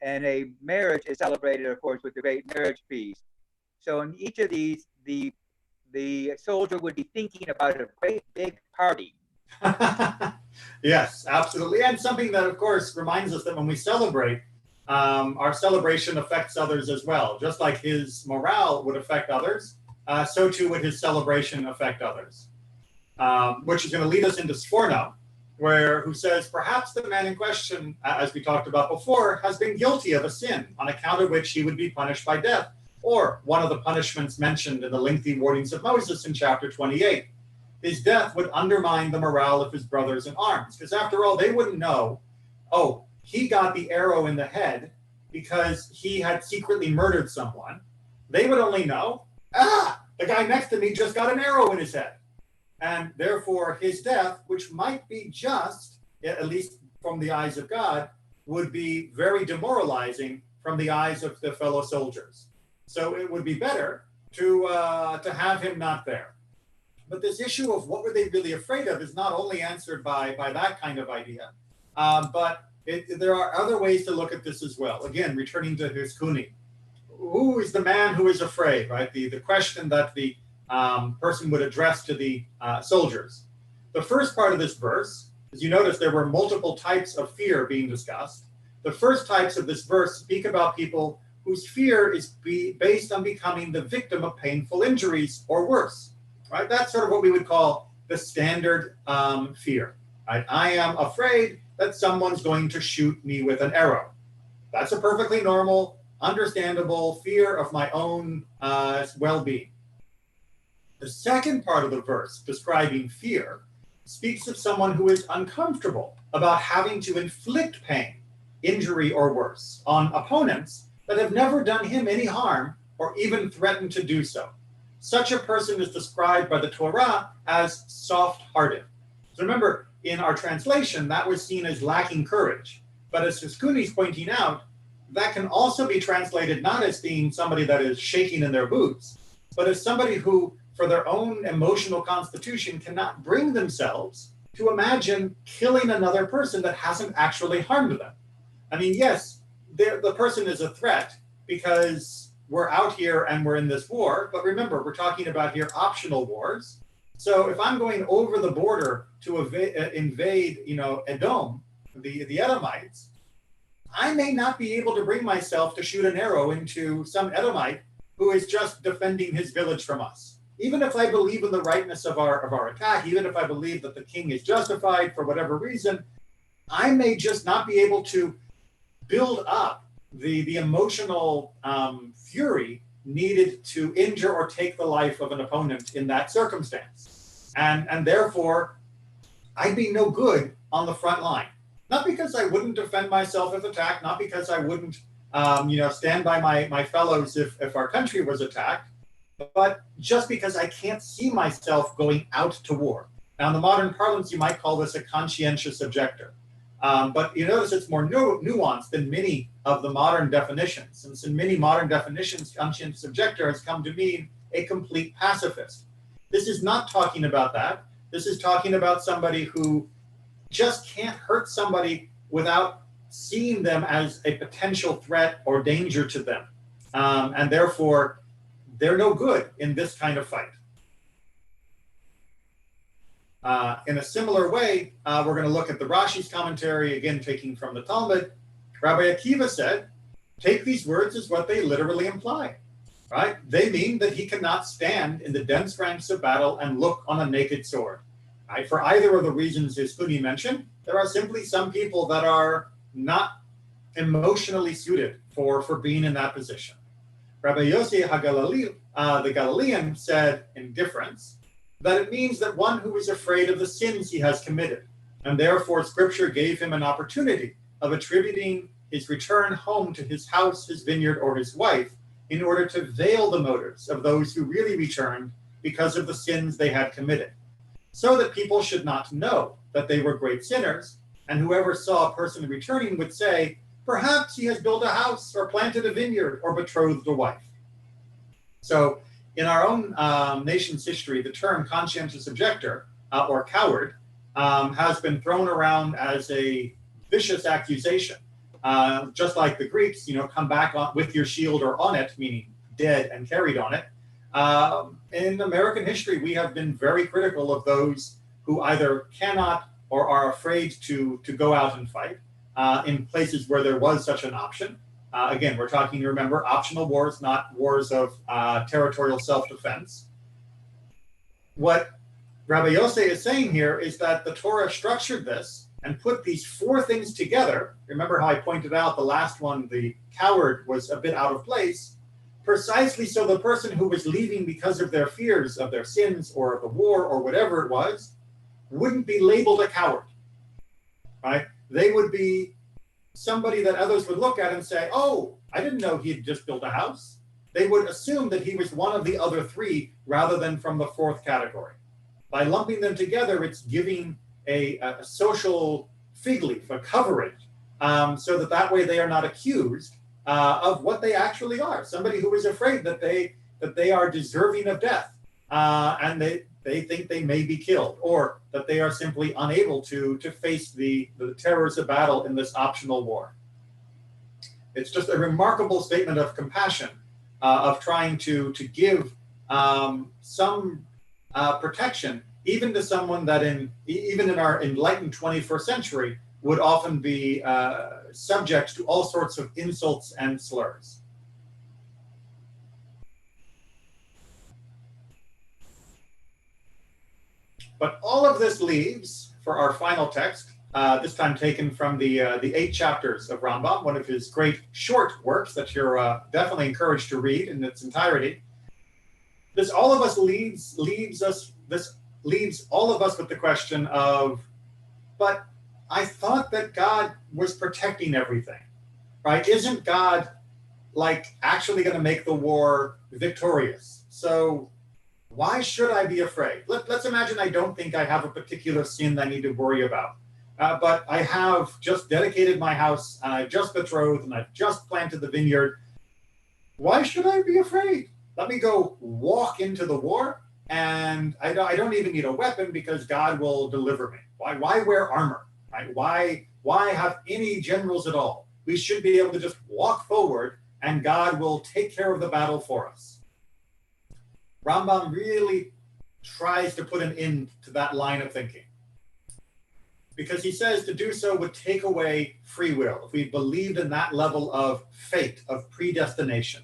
and a marriage is celebrated, of course, with the great marriage feast. So in each of these, the soldier would be thinking about a great big party. Yes, absolutely. And something that, of course, reminds us that when we celebrate, our celebration affects others as well. Just like his morale would affect others, so too would his celebration affect others. Which is going to lead us into Sforno, who says, perhaps the man in question, as we talked about before, has been guilty of a sin on account of which he would be punished by death, or one of the punishments mentioned in the lengthy warnings of Moses in chapter 28. His death would undermine the morale of his brothers in arms, because after all, they wouldn't know, oh, he got the arrow in the head because he had secretly murdered someone. They would only know, the guy next to me just got an arrow in his head. And therefore, his death, which might be just, at least from the eyes of God, would be very demoralizing from the eyes of the fellow soldiers. So it would be better to have him not there. But this issue of what were they really afraid of is not only answered by that kind of idea, but there are other ways to look at this as well. Again, returning to Hiskuni. Who is the man who is afraid, right? The question that the person would address to the soldiers. The first part of this verse, as you notice, there were multiple types of fear being discussed. The first types of this verse speak about people whose fear is based on becoming the victim of painful injuries or worse, right? That's sort of what we would call the standard fear, right? I am afraid that someone's going to shoot me with an arrow. That's a perfectly normal, understandable fear of my own well-being. The second part of the verse, describing fear, speaks of someone who is uncomfortable about having to inflict pain, injury, or worse on opponents that have never done him any harm or even threatened to do so. Such a person is described by the Torah as soft-hearted. So remember, in our translation, that was seen as lacking courage. But as Hiskuni is pointing out, that can also be translated not as being somebody that is shaking in their boots, but as somebody who, for their own emotional constitution, cannot bring themselves to imagine killing another person that hasn't actually harmed them. I mean, yes, the person is a threat because we're out here and we're in this war, but remember, we're talking about here optional wars. So if I'm going over the border to invade, Edom, the Edomites, I may not be able to bring myself to shoot an arrow into some Edomite who is just defending his village from us. Even if I believe in the rightness of our attack, even if I believe that the king is justified for whatever reason, I may just not be able to build up the emotional fury needed to injure or take the life of an opponent in that circumstance. And therefore, I'd be no good on the front line. Not because I wouldn't defend myself if attacked, not because I wouldn't stand by my fellows if our country was attacked, but just because I can't see myself going out to war. Now, in the modern parlance, you might call this a conscientious objector. But you notice it's more nuanced than many of the modern definitions. Since in many modern definitions, conscientious objector has come to mean a complete pacifist. This is not talking about that. This is talking about somebody who just can't hurt somebody without seeing them as a potential threat or danger to them. And therefore, they're no good in this kind of fight. In a similar way, we're going to look at the Rashi's commentary, again taking from the Talmud. Rabbi Akiva said, take these words as what they literally imply, right? They mean that he cannot stand in the dense ranks of battle and look on a naked sword. Right? For either of the reasons Yeskuni mentioned, there are simply some people that are not emotionally suited for being in that position. Rabbi Yossi the Galilean said in difference, that it means that one who is afraid of the sins he has committed, and therefore Scripture gave him an opportunity of attributing his return home to his house, his vineyard, or his wife, in order to veil the motives of those who really returned because of the sins they had committed, so that people should not know that they were great sinners, and whoever saw a person returning would say, perhaps he has built a house, or planted a vineyard, or betrothed a wife. So, in our own nation's history, the term conscientious objector or coward has been thrown around as a vicious accusation. Just like the Greeks, come back with your shield or on it, meaning dead and carried on it. In American history, we have been very critical of those who either cannot or are afraid to go out and fight in places where there was such an option. Again, we're talking, remember, optional wars, not wars of territorial self-defense. What Rabbi Yossi is saying here is that the Torah structured this and put these four things together. Remember how I pointed out the last one, the coward, was a bit out of place, precisely so the person who was leaving because of their fears of their sins or of the war or whatever it was, wouldn't be labeled a coward, right? They would be somebody that others would look at and say, oh, I didn't know he had just built a house. They would assume that he was one of the other three rather than from the fourth category. By lumping them together, it's giving a social fig leaf, a coverage, so that way they are not accused of what they actually are. Somebody who is afraid that they are deserving of death, and they think they may be killed, or that they are simply unable to face the terrors of battle in this optional war. It's just a remarkable statement of compassion, of trying to give some protection, even to someone that even in our enlightened 21st century would often be subject to all sorts of insults and slurs. But all of this leaves, for our final text, this time taken from the 8 chapters of Rambam, one of his great short works that you're definitely encouraged to read in its entirety. This all of us leaves all of us with the question of, but I thought that God was protecting everything, right? Isn't God actually going to make the war victorious? So why should I be afraid? Let's imagine I don't think I have a particular sin that I need to worry about. But I have just dedicated my house, and I've just betrothed, and I've just planted the vineyard. Why should I be afraid? Let me go walk into the war, and I don't even need a weapon because God will deliver me. Why wear armor? Right? Why have any generals at all? We should be able to just walk forward, and God will take care of the battle for us. Rambam really tries to put an end to that line of thinking, because he says to do so would take away free will if we believed in that level of fate, of predestination,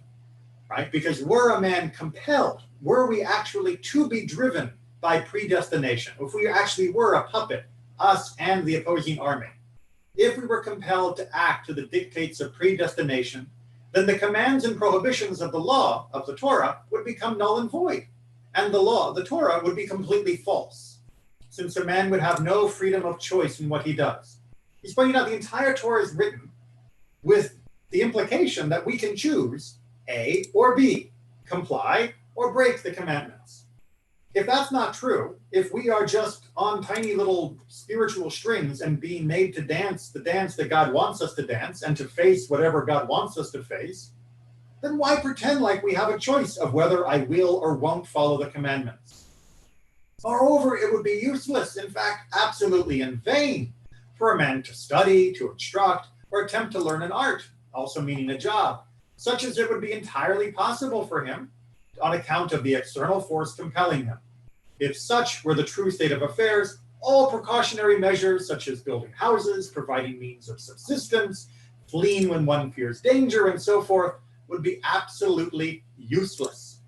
right? Because were a man compelled, were we actually to be driven by predestination, if we actually were a puppet, us and the opposing army, if we were compelled to act to the dictates of predestination, then the commands and prohibitions of the law, of the Torah, would become null and void. And the law, the Torah, would be completely false, since a man would have no freedom of choice in what he does. He's pointing out the entire Torah is written with the implication that we can choose A or B, comply or break the commandments. If that's not true, if we are just on tiny little spiritual strings and being made to dance the dance that God wants us to dance and to face whatever God wants us to face, then why pretend like we have a choice of whether I will or won't follow the commandments? Moreover, it would be useless, in fact, absolutely in vain, for a man to study, to instruct, or attempt to learn an art, also meaning a job, such as it would be entirely possible for him on account of the external force compelling him. If such were the true state of affairs, all precautionary measures such as building houses, providing means of subsistence, fleeing when one fears danger, and so forth, would be absolutely useless.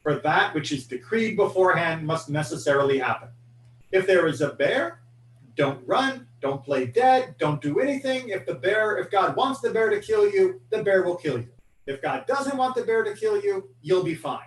For that which is decreed beforehand must necessarily happen. If there is a bear, don't run, don't play dead, don't do anything. If God wants the bear to kill you, the bear will kill you. If God doesn't want the bear to kill you, you'll be fine.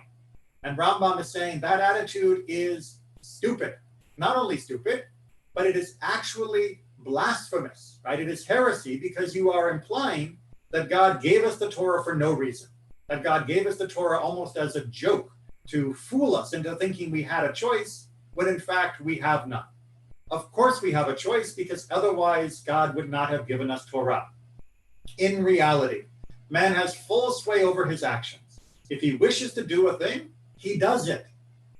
And Rambam is saying that attitude is stupid. Not only stupid, but it is actually blasphemous, right? It is heresy because you are implying that God gave us the Torah for no reason, that God gave us the Torah almost as a joke to fool us into thinking we had a choice, when in fact we have none. Of course we have a choice because otherwise God would not have given us Torah. In reality, man has full sway over his actions. If he wishes to do a thing, he does it.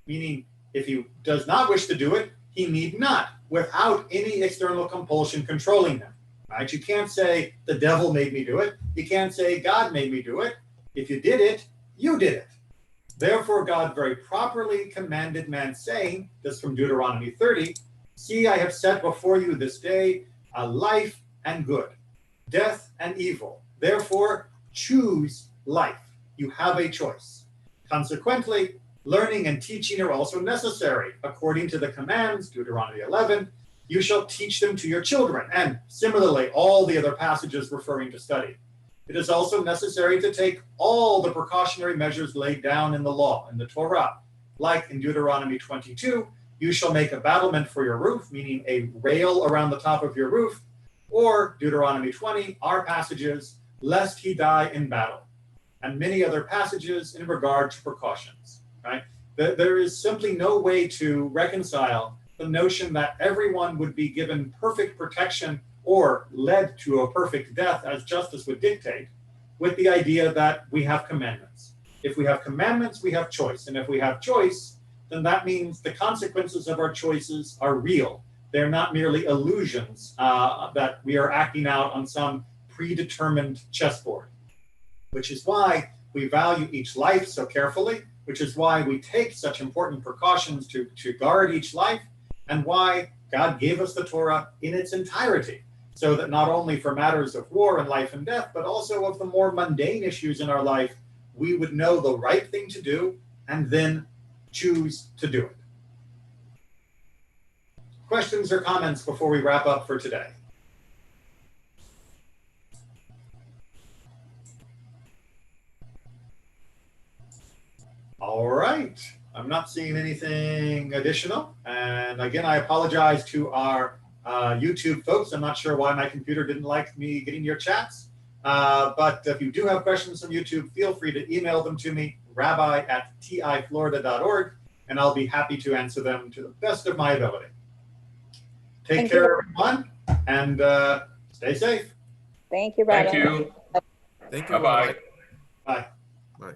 Meaning, if he does not wish to do it, he need not, without any external compulsion controlling him. Right? You can't say, the devil made me do it. You can't say, God made me do it. If you did it, you did it. Therefore, God very properly commanded man, saying, this from Deuteronomy 30, see, I have set before you this day a life and good, death and evil. Therefore, choose life. You have a choice. Consequently, learning and teaching are also necessary. According to the commands, Deuteronomy 11, you shall teach them to your children. And similarly, all the other passages referring to study. It is also necessary to take all the precautionary measures laid down in the law, in the Torah. Like in Deuteronomy 22, you shall make a battlement for your roof, meaning a rail around the top of your roof. Or Deuteronomy 20, our passages, lest he die in battle. And many other passages in regard to precautions, right? There is simply no way to reconcile the notion that everyone would be given perfect protection or led to a perfect death as justice would dictate, with the idea that we have commandments. If we have commandments, we have choice. And if we have choice, then that means the consequences of our choices are real. They're not merely illusions that we are acting out on some predetermined chessboard. Which is why we value each life so carefully, which is why we take such important precautions to guard each life, and why God gave us the Torah in its entirety, so that not only for matters of war and life and death, but also of the more mundane issues in our life, we would know the right thing to do and then choose to do it. Questions or comments before we wrap up for today? All right, I'm not seeing anything additional. And again, I apologize to our YouTube folks. I'm not sure why my computer didn't like me getting your chats. But if you do have questions from YouTube, feel free to email them to me, rabbi@tiflorida.org, and I'll be happy to answer them to the best of my ability. Take care, everyone, and stay safe. Thank you, Rabbi. Thank you. Thank you. Bye-bye. Bye. Bye.